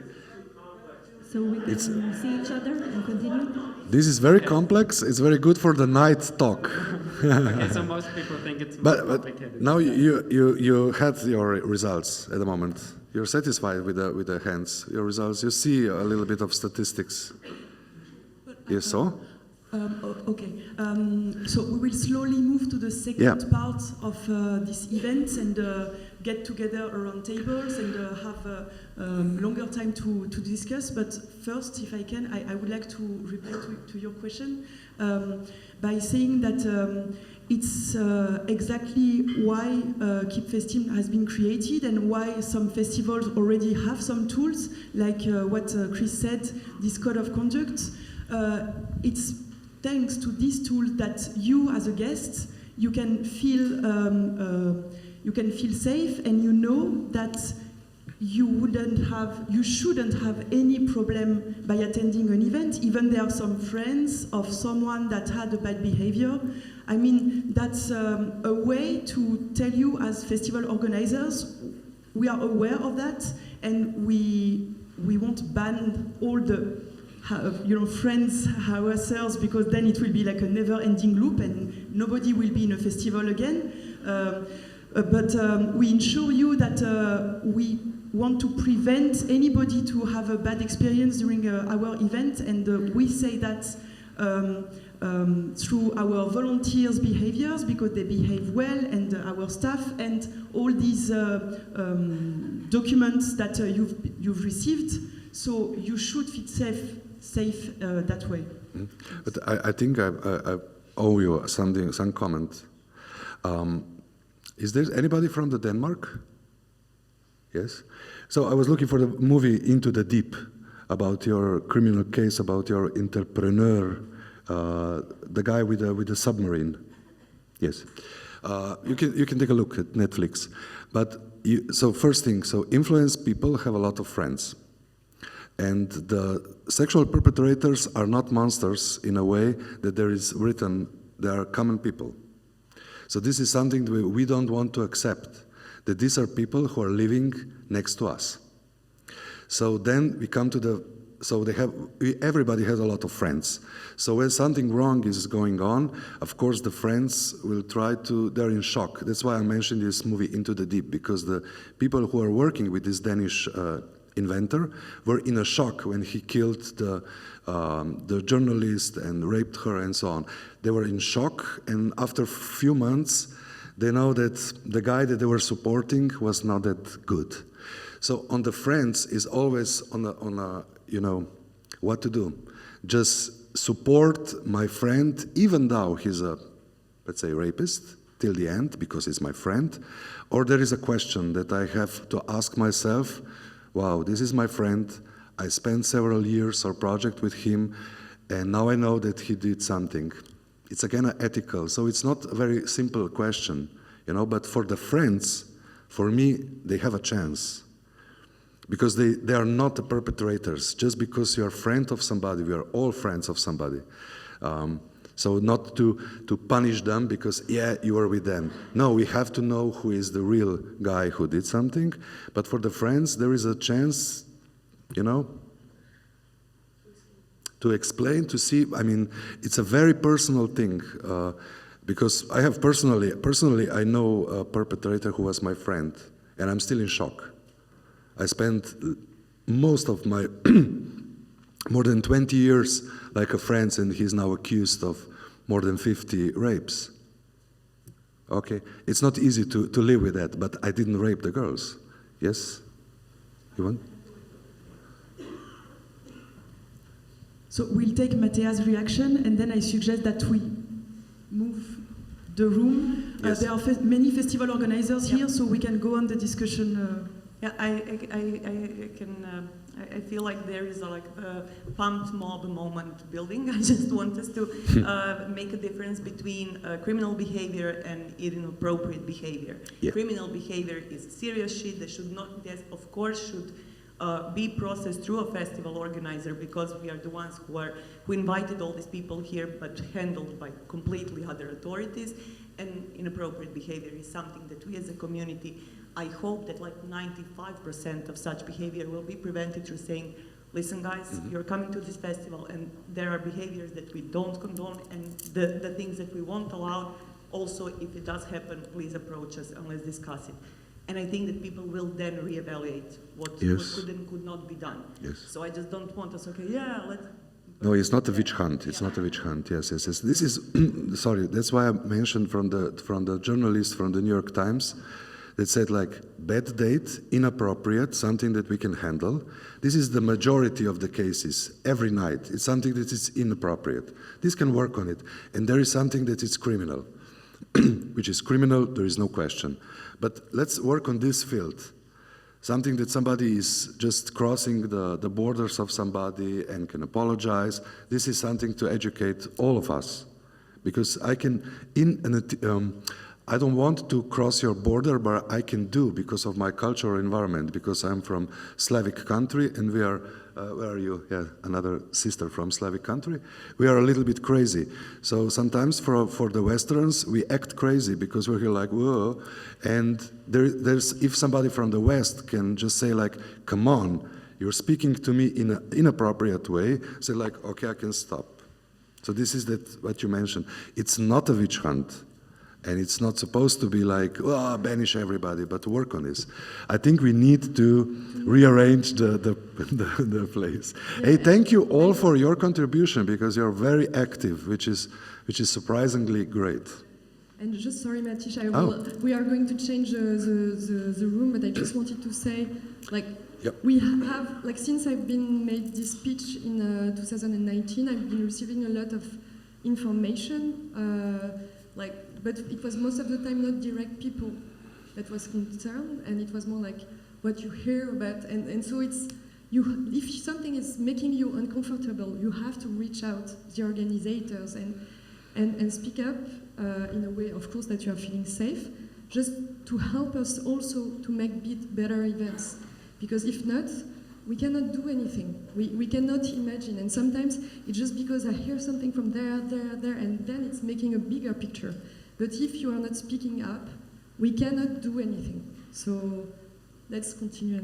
So we can see each other and continue? This is very complex. It's very good for the night talk. Okay, so most people think it's more complicated. But now you had your results at the moment. You're satisfied with the hands, your results. You see a little bit of statistics. Yes, so? Okay, so we will slowly move to the second part of this event and get together around tables and have longer time to discuss. But first, if I can, I would like to reply to your question by saying that it's exactly why Keep Festive has been created and why some festivals already have some tools, like what Chris said, this code of conduct. It's thanks to this tool that you, as a guest, you can feel safe, and you know that you shouldn't have any problem by attending an event, even there are some friends of someone that had a bad behavior. I mean, that's a way to tell you as festival organizers, we are aware of that, and we won't ban all the friends ourselves, because then it will be like a never-ending loop and nobody will be in a festival again. But we ensure you that we want to prevent anybody to have a bad experience during our event, and we say that through our volunteers' behaviors, because they behave well, and our staff, and all these documents that you've received. So you should feel safe that way. But I think I owe you some comment. Is there anybody from Denmark? Yes. So I was looking for the movie Into the Deep, about your criminal case, about your entrepreneur, the guy with the submarine. Yes. You can take a look at Netflix. But so first thing, so influenced people have a lot of friends. And the sexual perpetrators are not monsters in a way that there is written, they are common people. So this is something that we don't want to accept, that these are people who are living next to us. So then we come to everybody has a lot of friends. So when something wrong is going on, of course the friends will they're in shock. That's why I mentioned this movie Into the Deep, because the people who are working with this Danish inventor were in a shock when he killed the journalist and raped her and so on. They were in shock, and after a few months, they know that the guy that they were supporting was not that good. So on the friends is always on a what to do. Just support my friend, even though he's a, let's say, rapist, till the end, because he's my friend. Or there is a question that I have to ask myself, wow, this is my friend, I spent several years or project with him, and now I know that he did something. It's again ethical, so it's not a very simple question, but for the friends, for me, they have a chance. Because they are not the perpetrators. Just because you're a friend of somebody, we are all friends of somebody. So not to punish them because, you were with them. No, we have to know who is the real guy who did something. But for the friends, there is a chance, to explain, to see. I mean, it's a very personal thing. Because I have personally, I know a perpetrator who was my friend. And I'm still in shock. I spent most of my more than 20 years like a friend, and he's now accused of more than 50 rapes. Okay, it's not easy to live with that, but I didn't rape the girls. Yes? You want? So we'll take Matea's reaction, and then I suggest that we move the room. Yes. There are many festival organizers here, so we can go on the discussion. Yeah, I feel like there is a pumped mob moment building. I just want us to make a difference between criminal behavior and inappropriate behavior. Yeah. Criminal behavior is serious shit that should not, that of course should be processed through a festival organizer, because we are the ones who invited all these people here, but handled by completely other authorities. And inappropriate behavior is something that we as a community, I hope that 95% of such behavior will be prevented through saying, listen guys, you're coming to this festival and there are behaviors that we don't condone and the things that we won't allow. Also, if it does happen, please approach us and let's discuss it. And I think that people will then reevaluate what could and could not be done. Yes. So I just don't want us, okay, yeah, let's... No, it's not a witch hunt. It's not a witch hunt. Yes, yes, yes. This is, sorry, that's why I mentioned from the journalist from the New York Times that said like, bad date, inappropriate, something that we can handle. This is the majority of the cases every night. It's something that is inappropriate. This can work on it. And there is something that is criminal, which is criminal, there is no question. But let's work on this field. Something that somebody is just crossing the borders of somebody and can apologize. This is something to educate all of us. Because I can, I don't want to cross your border, but I can do because of my cultural environment, because I'm from Slavic country and we are, where are you? Yeah, another sister from Slavic country. We are a little bit crazy. So sometimes for the Westerns, we act crazy because we're here like, whoa. And there's, if somebody from the West can just say like, come on, you're speaking to me in an inappropriate way, say like, okay, I can stop. So this is what you mentioned. It's not a witch hunt. And it's not supposed to be like, oh, banish everybody, but work on this. I think we need to rearrange the place. Yeah. Hey, thank you all for your contribution because you're very active, which is surprisingly great. And just sorry, Matish, we are going to change the room, but I just wanted to say, like, we have, like, since I've been made this speech in 2019, I've been receiving a lot of information, but it was most of the time not direct people that was concerned, and it was more like what you hear about, and so it's, if something is making you uncomfortable, you have to reach out to the organizers and speak up in a way, of course, that you are feeling safe, just to help us also to make better events. Because if not, we cannot do anything. We cannot imagine. And sometimes it's just because I hear something from there, and then it's making a bigger picture. But if you are not speaking up, we cannot do anything. So let's continue. I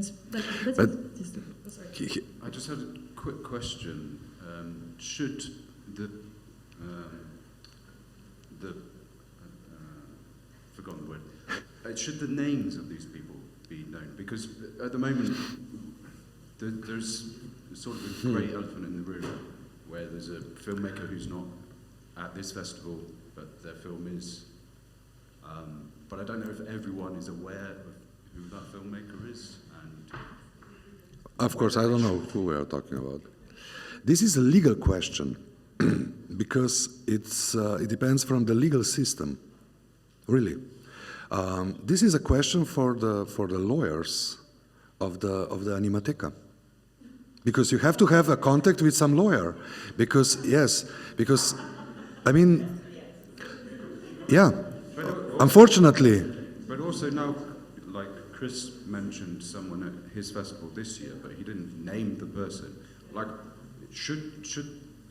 just had a quick question. Should forgotten the word. Should the names of these people be known? Because at the moment, there's sort of a great elephant in the room, where there's a filmmaker who's not at this festival, but their film is. But I don't know if everyone is aware of who that filmmaker is. And of course, I don't know who we are talking about. This is a legal question because it depends from the legal system, really. This is a question for the lawyers of the Animateka, because you have to have a contact with some lawyer, because I mean, yeah, unfortunately. But also now, like Chris mentioned someone at his festival this year, but he didn't name the person. Like, should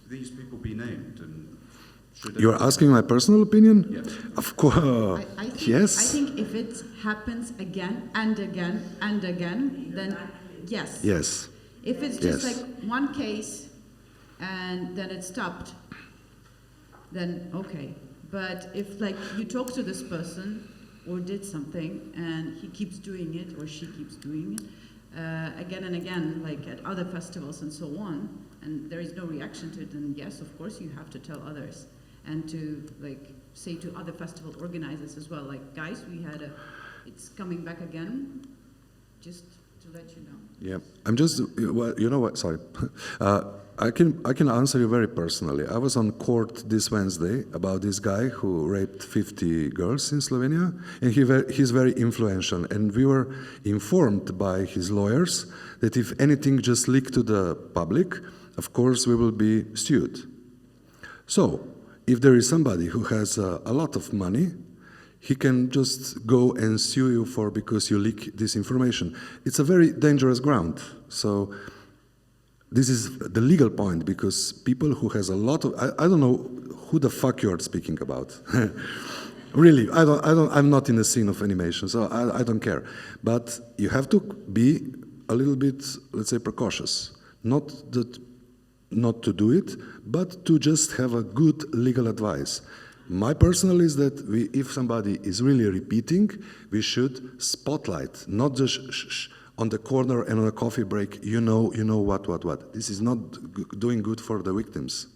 these people be named? And you're asking my personal opinion? Yeah. Of course. Yes. I think if it happens again and again and again, then yes. Yes. If it's just like one case and then it stopped, then okay. But if like you talk to this person or did something and he keeps doing it or she keeps doing it again and again, like at other festivals and so on, and there is no reaction to it, then yes, of course you have to tell others and to like say to other festival organizers as well, like guys, it's coming back again, just to let you know. Yeah, I'm just, well, you know what, sorry. I can answer you very personally. I was on court this Wednesday about this guy who raped 50 girls in Slovenia, and he's very influential. And we were informed by his lawyers that if anything just leaked to the public, of course we will be sued. So, if there is somebody who has a lot of money, he can just go and sue you because you leak this information. It's a very dangerous ground. So this is the legal point, because people who has a lot of, I don't know who the fuck you're speaking about. Really, I'm not in the scene of animation, so I don't care. But you have to be a little bit, let's say, precautious. not to do it, but to just have a good legal advice. My personal is that if somebody is really repeating, we should spotlight, not just on the corner and on a coffee break, you know what. This is not doing good for the victims.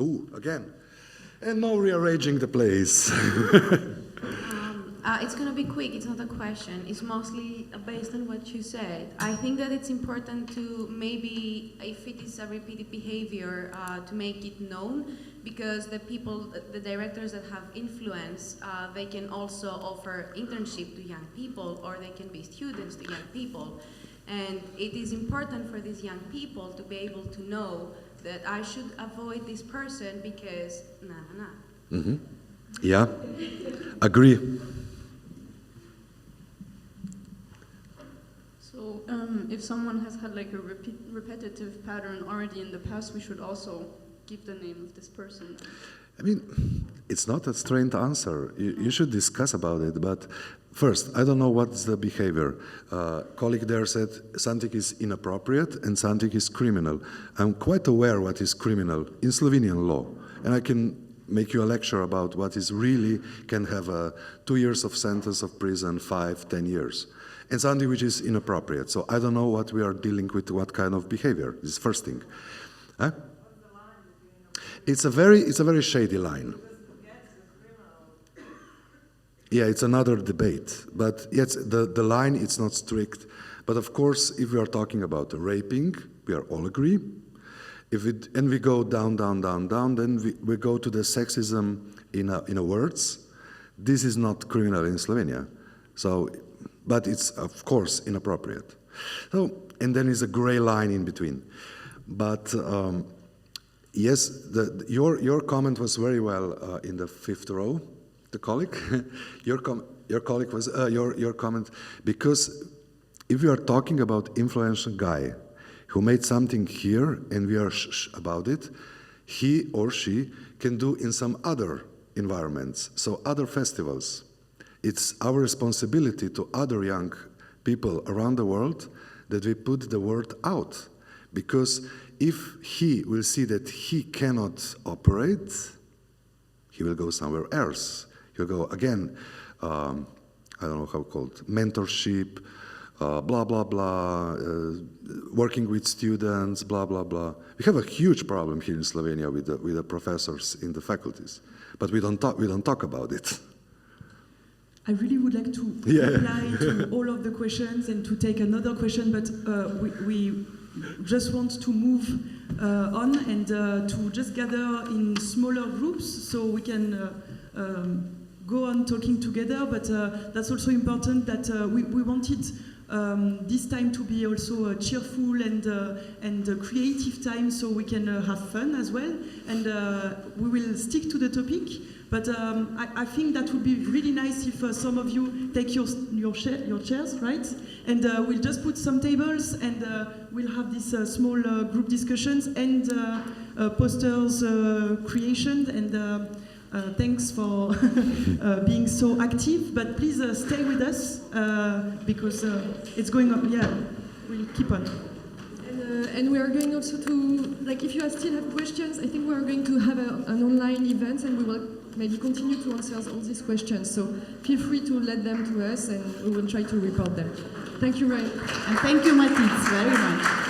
Ooh, again. And no rearranging the place. It's going to be quick, it's not a question. It's mostly based on what you said. I think that it's important to maybe, if it is a repeated behavior, to make it known, because the people, the directors that have influence, they can also offer internship to young people, or they can be students to young people. And it is important for these young people to be able to know that I should avoid this person because Mm-hmm. Yeah, agree. So if someone has had like a repetitive pattern already in the past, we should also give the name of this person. I mean, it's not a straight answer. You should discuss about it, but first, I don't know what's the behavior. Colleague there said something is inappropriate and something is criminal. I'm quite aware what is criminal in Slovenian law, and I can make you a lecture about what is really can have 2 years of sentence of prison, 5, 10 years. And something which is inappropriate. So I don't know what we are dealing with, what kind of behavior. This is the first thing. Huh? It's a very shady line. Yeah, it's another debate. But yes, the line it's not strict. But of course, if we are talking about raping, we are all agree. And we go down, then we go to the sexism in a words. This is not criminal in Slovenia. So. But it's, of course, inappropriate. So, and then is a gray line in between. But yes, your comment was very well in the fifth row, the colleague. your colleague was your comment, because if we are talking about influential guy who made something here and we are about it, he or she can do in some other environments, so other festivals. It's our responsibility to other young people around the world that we put the word out. Because if he will see that he cannot operate, he will go somewhere else. He'll go again, I don't know how called, mentorship, blah, blah, blah, working with students, blah, blah, blah. We have a huge problem here in Slovenia with the professors in the faculties, but we don't talk about it. I really would like to reply to all of the questions and to take another question, but we just want to move on and to just gather in smaller groups so we can go on talking together, but that's also important that we wanted this time to be also a cheerful and a creative time so we can have fun as well, and we will stick to the topic. But I think that would be really nice if some of you take your chairs, right? And we'll just put some tables and we'll have these small group discussions and posters creation. And thanks for being so active. But please stay with us because it's going on. Yeah, we'll keep on. And we are going also to, like, if you still have questions, I think we are going to have an online event and we will maybe continue to answer all these questions. So feel free to let them to us and we will try to report them. Thank you, Ryan. And thank you, Mathis, very much.